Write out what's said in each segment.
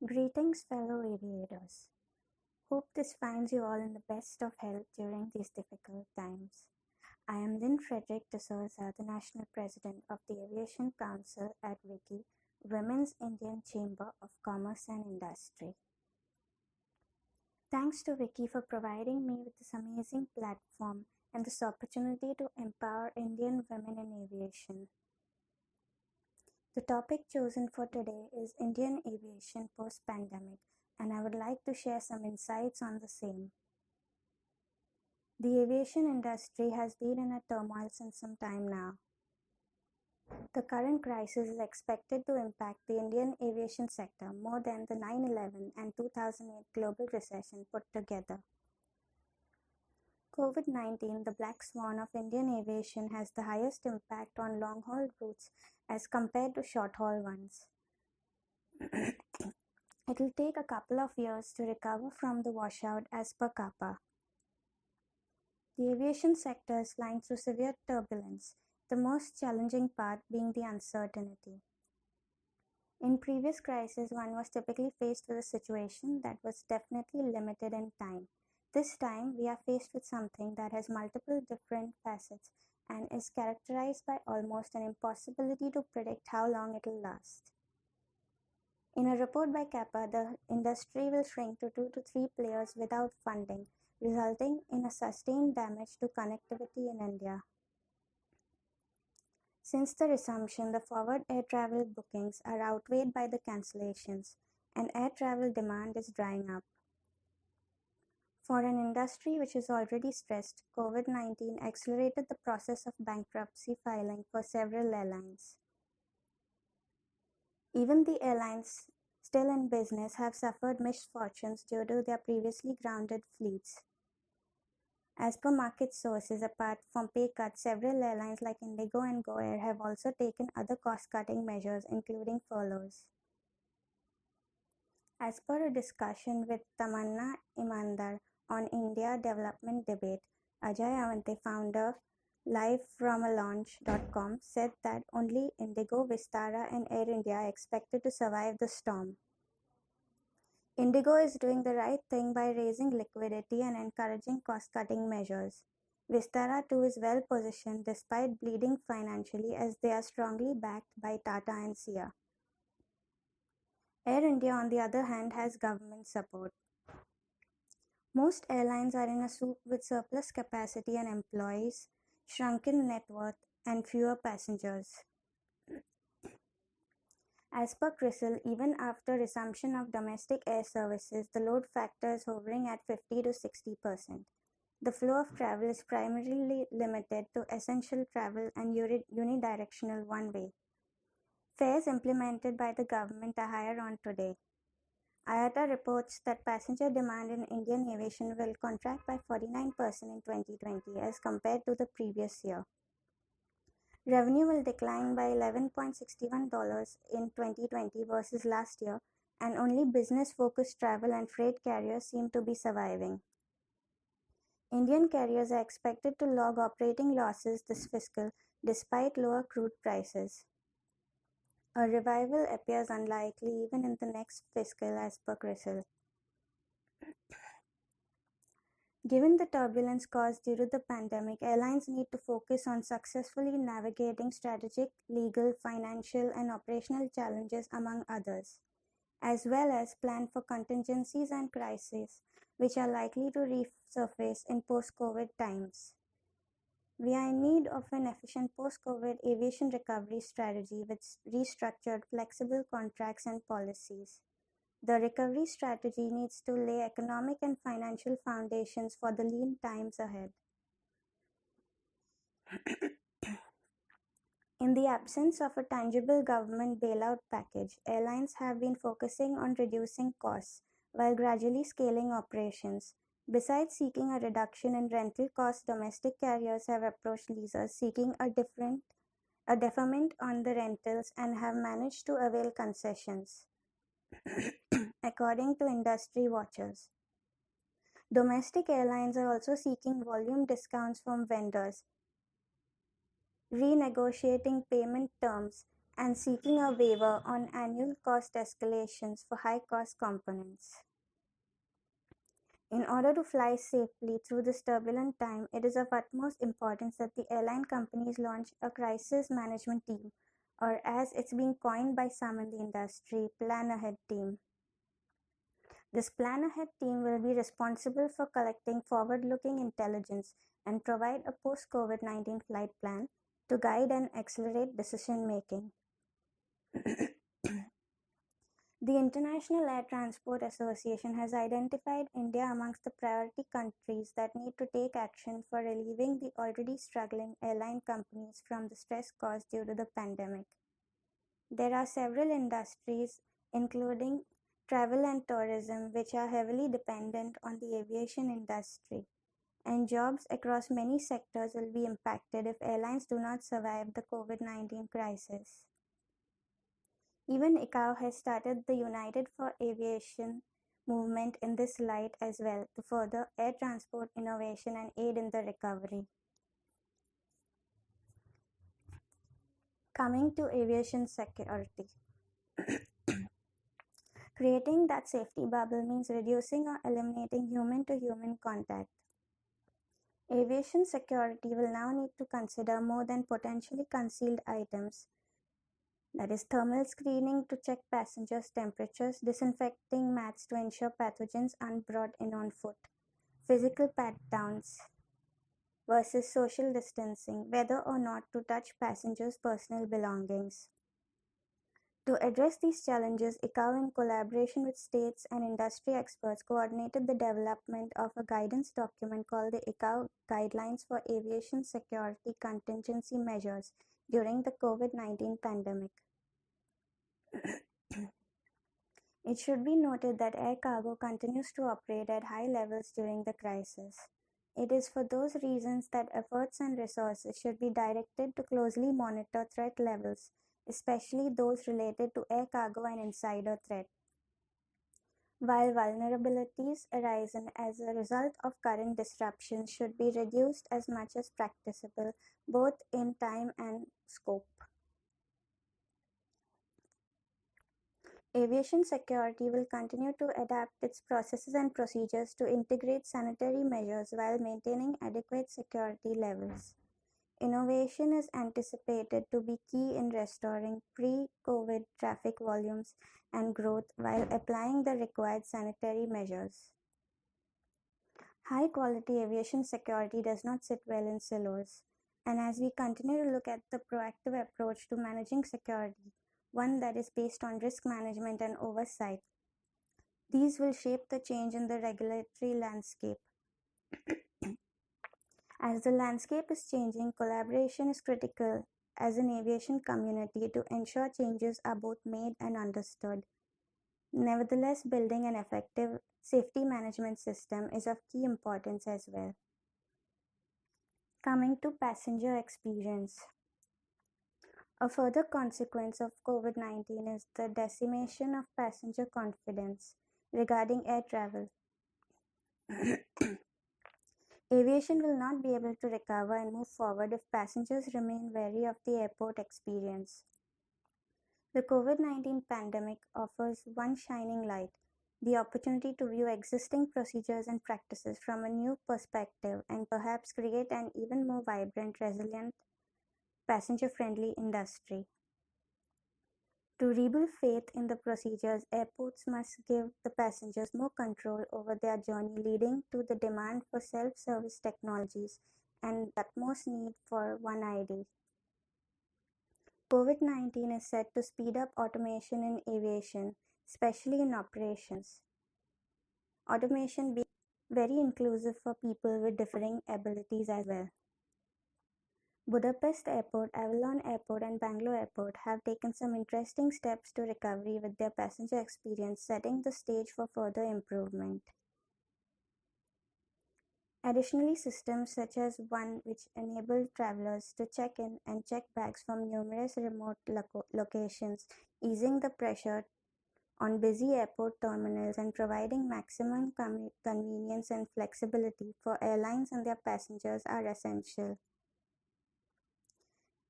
Greetings, fellow aviators. Hope this finds you all in the best of health during these difficult times. I am Lynn Frederick de Souza, the National President of the Aviation Council at WICCI, Women's Indian Chamber of Commerce and Industry. Thanks to WICCI for providing me with this amazing platform and this opportunity to empower Indian women in aviation. The topic chosen for today is Indian aviation post-pandemic, and I would like to share some insights on the same. The aviation industry has been in a turmoil since some time now. The current crisis is expected to impact the Indian aviation sector more than the 9/11 and 2008 global recession put together. COVID-19, the black swan of Indian aviation, has the highest impact on long-haul routes as compared to short-haul ones. It will take a couple of years to recover from the washout as per CAPA. The aviation sector is flying through severe turbulence, the most challenging part being the uncertainty. In previous crises, one was typically faced with a situation that was definitely limited in time. This time, we are faced with something that has multiple different facets and is characterized by almost an impossibility to predict how long it will last. In a report by CAPA, the industry will shrink to 2 to 3 players without funding, resulting in a sustained damage to connectivity in India. Since the resumption, the forward air travel bookings are outweighed by the cancellations, and air travel demand is drying up. For an industry which is already stressed, COVID-19 accelerated the process of bankruptcy filing for several airlines. Even the airlines still in business have suffered misfortunes due to their previously grounded fleets. As per market sources, apart from pay cuts, several airlines like Indigo and Go Air have also taken other cost-cutting measures, including furloughs. As per a discussion with Tamanna Imandar on India Development Debate, Ajay Avante, founder, livefromalaunch.com, said that only Indigo, Vistara and Air India are expected to survive the storm. Indigo is doing the right thing by raising liquidity and encouraging cost-cutting measures. Vistara too is well positioned despite bleeding financially as they are strongly backed by Tata and Sia. Air India, on the other hand, has government support. Most airlines are in a soup with surplus capacity and employees, shrunken net worth, and fewer passengers. As per CRISIL, even after resumption of domestic air services, the load factor is hovering at 50 to 60%. The flow of travel is primarily limited to essential travel and unidirectional one-way. Fares implemented by the government are higher on today. IATA reports that passenger demand in Indian aviation will contract by 49% in 2020 as compared to the previous year. Revenue will decline by $11.61 in 2020 versus last year, and only business-focused travel and freight carriers seem to be surviving. Indian carriers are expected to log operating losses this fiscal despite lower crude prices. A revival appears unlikely even in the next fiscal as per CRISIL. Given the turbulence caused due to the pandemic, airlines need to focus on successfully navigating strategic, legal, financial, and operational challenges, among others, as well as plan for contingencies and crises which are likely to resurface in post-COVID times. We are in need of an efficient post-COVID aviation recovery strategy with restructured, flexible contracts and policies. The recovery strategy needs to lay economic and financial foundations for the lean times ahead. In the absence of a tangible government bailout package, airlines have been focusing on reducing costs while gradually scaling operations. Besides seeking a reduction in rental costs, domestic carriers have approached leasers seeking a deferment on the rentals and have managed to avail concessions. According to industry watchers, domestic airlines are also seeking volume discounts from vendors, renegotiating payment terms, and seeking a waiver on annual cost escalations for high-cost components. In order to fly safely through this turbulent time, it is of utmost importance that the airline companies launch a crisis management team, or as it's been coined by some in the industry, plan ahead team. This plan ahead team will be responsible for collecting forward-looking intelligence and provide a post-COVID-19 flight plan to guide and accelerate decision-making. The International Air Transport Association has identified India amongst the priority countries that need to take action for relieving the already struggling airline companies from the stress caused due to the pandemic. There are several industries, including travel and tourism, which are heavily dependent on the aviation industry, and jobs across many sectors will be impacted if airlines do not survive the COVID-19 crisis. Even ICAO has started the United for Aviation movement in this light as well to further air transport innovation and aid in the recovery. Coming to aviation security. Creating that safety bubble means reducing or eliminating human-to-human contact. Aviation security will now need to consider more than potentially concealed items. That is thermal screening to check passengers' temperatures, disinfecting mats to ensure pathogens aren't brought in on foot, physical pat-downs versus social distancing, whether or not to touch passengers' personal belongings. To address these challenges, ICAO, in collaboration with states and industry experts, coordinated the development of a guidance document called the ICAO Guidelines for Aviation Security Contingency Measures during the COVID-19 pandemic. It should be noted that air cargo continues to operate at high levels during the crisis. It is for those reasons that efforts and resources should be directed to closely monitor threat levels, especially those related to air cargo and insider threat. While vulnerabilities arising as a result of current disruptions should be reduced as much as practicable, both in time and scope. Aviation security will continue to adapt its processes and procedures to integrate sanitary measures while maintaining adequate security levels. Innovation is anticipated to be key in restoring pre-COVID traffic volumes and growth while applying the required sanitary measures. High-quality aviation security does not sit well in silos, and as we continue to look at the proactive approach to managing security, one that is based on risk management and oversight, these will shape the change in the regulatory landscape. As the landscape is changing, collaboration is critical as an aviation community to ensure changes are both made and understood. Nevertheless, building an effective safety management system is of key importance as well. Coming to passenger experience. A further consequence of COVID-19 is the decimation of passenger confidence regarding air travel. Aviation will not be able to recover and move forward if passengers remain wary of the airport experience. The COVID-19 pandemic offers one shining light, the opportunity to view existing procedures and practices from a new perspective and perhaps create an even more vibrant, resilient, passenger-friendly industry. To rebuild faith in the procedures, airports must give the passengers more control over their journey, leading to the demand for self-service technologies and the utmost need for One ID. COVID-19 is set to speed up automation in aviation, especially in operations. Automation being very inclusive for people with differing abilities as well. Budapest Airport, Avalon Airport, and Bangalore Airport have taken some interesting steps to recovery with their passenger experience, setting the stage for further improvement. Additionally, systems such as one which enable travelers to check in and check bags from numerous remote locations, easing the pressure on busy airport terminals and providing maximum convenience and flexibility for airlines and their passengers are essential.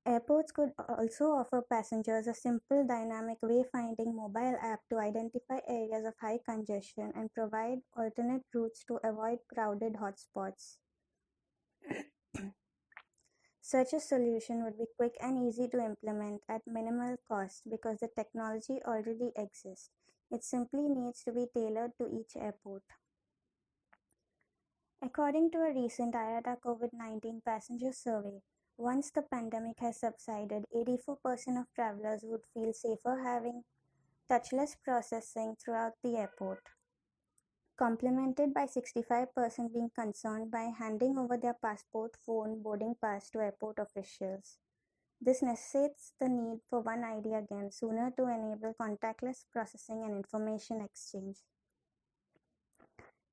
Airports could also offer passengers a simple dynamic wayfinding mobile app to identify areas of high congestion and provide alternate routes to avoid crowded hotspots. Such a solution would be quick and easy to implement at minimal cost because the technology already exists. It simply needs to be tailored to each airport. According to a recent IATA COVID-19 passenger survey, once the pandemic has subsided, 84% of travelers would feel safer having touchless processing throughout the airport, complemented by 65% being concerned by handing over their passport, phone, boarding pass to airport officials. This necessitates the need for One ID again sooner to enable contactless processing and information exchange.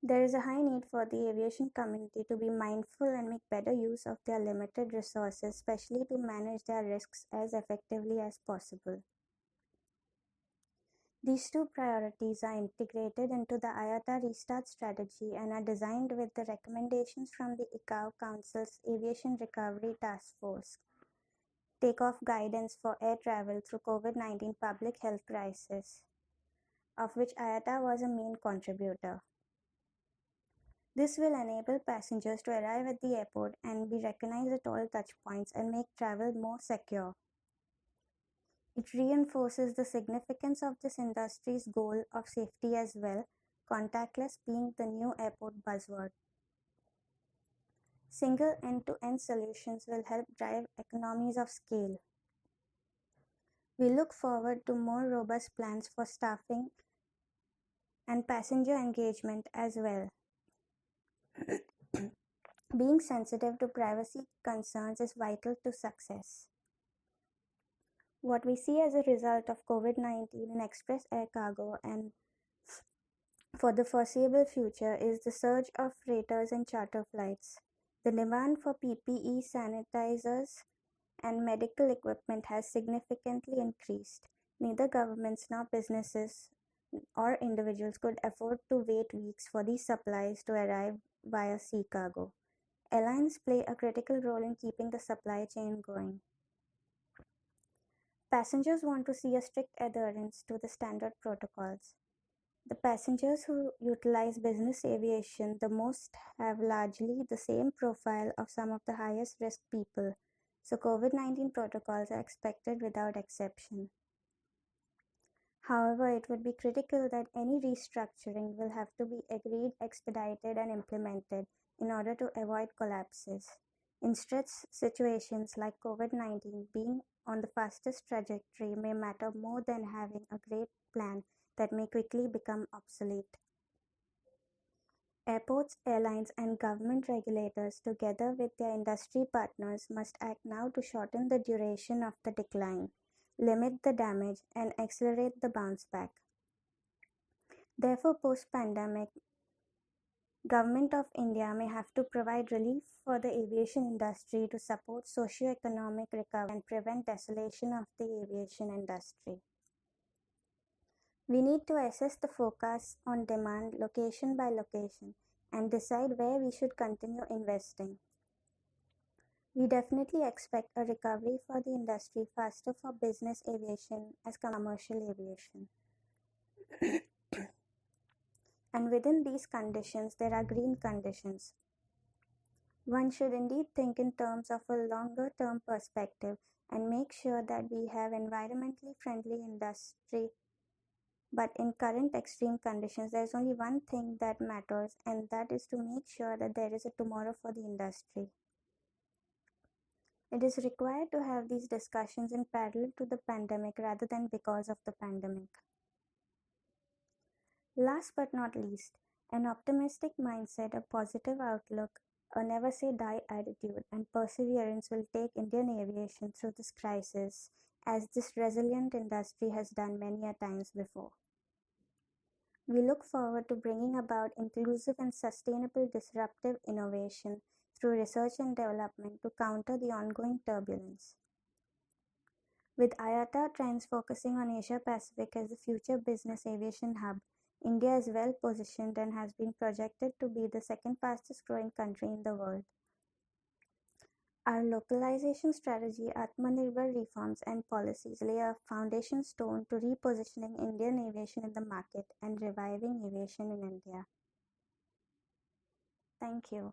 There is a high need for the aviation community to be mindful and make better use of their limited resources, especially to manage their risks as effectively as possible. These two priorities are integrated into the IATA Restart strategy and are designed with the recommendations from the ICAO Council's Aviation Recovery Task Force, takeoff guidance for air travel through COVID-19 public health crisis, of which IATA was a main contributor. This will enable passengers to arrive at the airport and be recognized at all touchpoints and make travel more secure. It reinforces the significance of this industry's goal of safety as well, contactless being the new airport buzzword. Single end-to-end solutions will help drive economies of scale. We look forward to more robust plans for staffing and passenger engagement as well. Being sensitive to privacy concerns is vital to success. What we see as a result of COVID-19 in express air cargo and for the foreseeable future is the surge of freighters and charter flights. The demand for PPE, sanitizers, and medical equipment has significantly increased. Neither governments nor businesses or individuals could afford to wait weeks for these supplies to arrive via sea cargo. Airlines play a critical role in keeping the supply chain going. Passengers want to see a strict adherence to the standard protocols. The passengers who utilize business aviation the most have largely the same profile of some of the highest risk people, so COVID-19 protocols are expected without exception. However, it would be critical that any restructuring will have to be agreed, expedited, and implemented in order to avoid collapses. In stress situations like COVID-19, being on the fastest trajectory may matter more than having a great plan that may quickly become obsolete. Airports, airlines, and government regulators, together with their industry partners, must act now to shorten the duration of the decline, limit the damage, and accelerate the bounce back. Therefore, post-pandemic, Government of India may have to provide relief for the aviation industry to support socio-economic recovery and prevent desolation of the aviation industry. We need to assess the forecast on demand location by location and decide where we should continue investing. We definitely expect a recovery for the industry faster for business aviation as commercial aviation. And within these conditions, there are green conditions. One should indeed think in terms of a longer term perspective and make sure that we have environmentally friendly industry. But in current extreme conditions, there is only one thing that matters, and that is to make sure that there is a tomorrow for the industry. It is required to have these discussions in parallel to the pandemic rather than because of the pandemic. Last but not least, an optimistic mindset, a positive outlook, a never say die attitude, and perseverance will take Indian aviation through this crisis, as this resilient industry has done many a times before. We look forward to bringing about inclusive and sustainable disruptive innovation through research and development to counter the ongoing turbulence. With IATA trends focusing on Asia Pacific as the future business aviation hub, India is well positioned and has been projected to be the second fastest growing country in the world. Our localization strategy, Atmanirbhar reforms and policies lay a foundation stone to repositioning Indian aviation in the market and reviving aviation in India. Thank you.